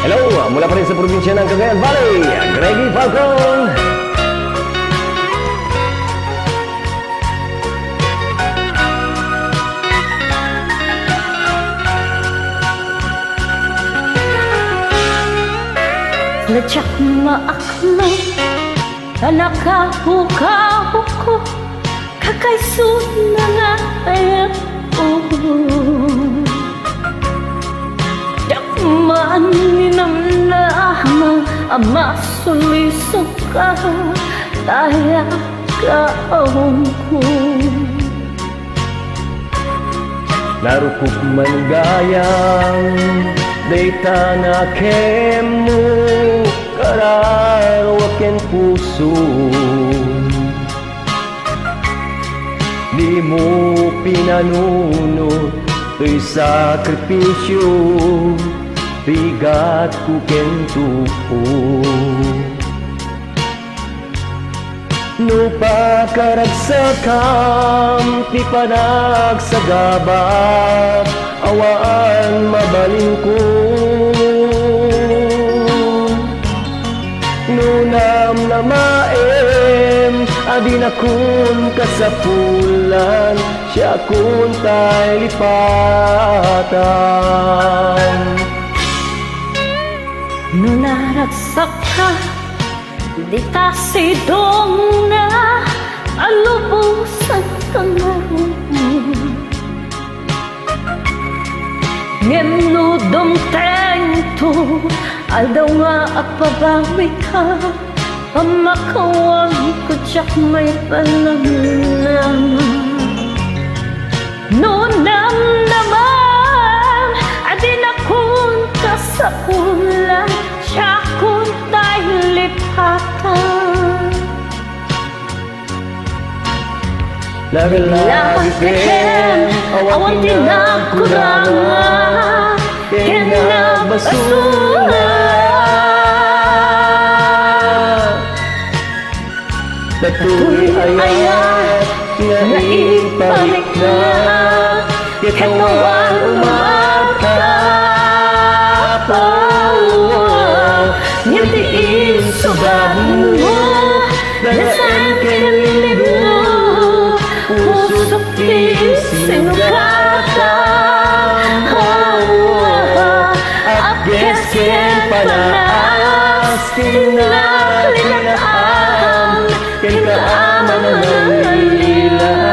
Hello, mula pa rin sa probinsya ng Cagayan Valley, Greggy Falcon. Ladyak maakno, tanakahukaw ko, kakaisun na nga ayat ko. Dakman ninamnama, ama sulisok ka, taya kaawang ko. Narukop man gayang, dayta na kemo, kararawakin puso. Di mo pinanunod, to'y sakripisyo, bigat ko kentupo. No pakaragsakam, ti panagsagabak, awaan mabaling ko. Nunam na maem, adin akong kasapulan, siya akong tayo lipatan. Nunaragsak ka, di kasidong na alubusan kang marunong. Ngemnudong tento, aldaw nga apabawi ka, pamakawang ko tiyak may panamnaman. Nunam naman, adin akong kasapulan, siya akong tayo lipatan. Lagi-lagi ken, awan tinakurangan, kinabasura. Patuloy ayat, nga iparik na, katawan umatapa. Ngantiin subad mo, dasan kenlibo, pusok di sinugatan. At gesken panaas, tinaklinaan, ken kaaman ng lilaw.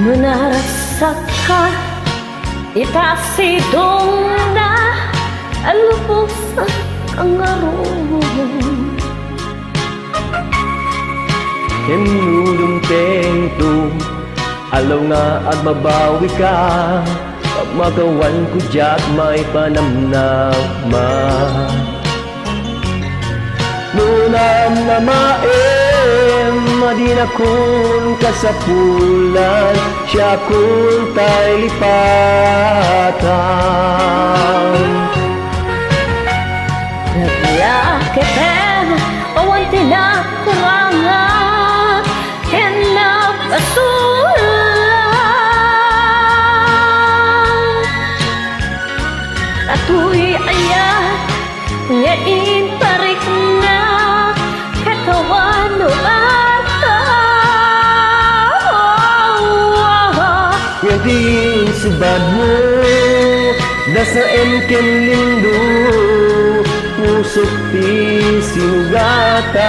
Nunarasak ka, itasidong na alubusan kang arong. Hemnudong tento, alaw nga at mabawi ka, pagmagawan ko diyak may panamnama. Nunam na maem, adin akong kasapulan, siya akong tayo lipatan. Nagyakiten, awan tinakurangan, kinabasulan. Ato'y ayat, ngayon parik na, katawan umata. Ngayon subad mo, dasaem ken lindo, pusok ti sinugatam.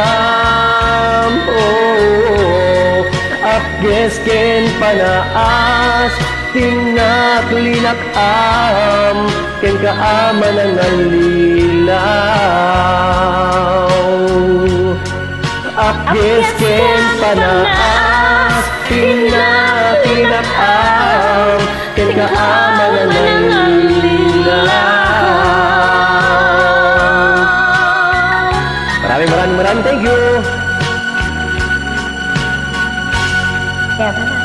Apges ken panaas, tinaklinakam, ken kaaman ang lilaw. Apges ken panaas, tinaklinakam, ken kaaman ang lilaw. Maraming thank you. Kaya ba na?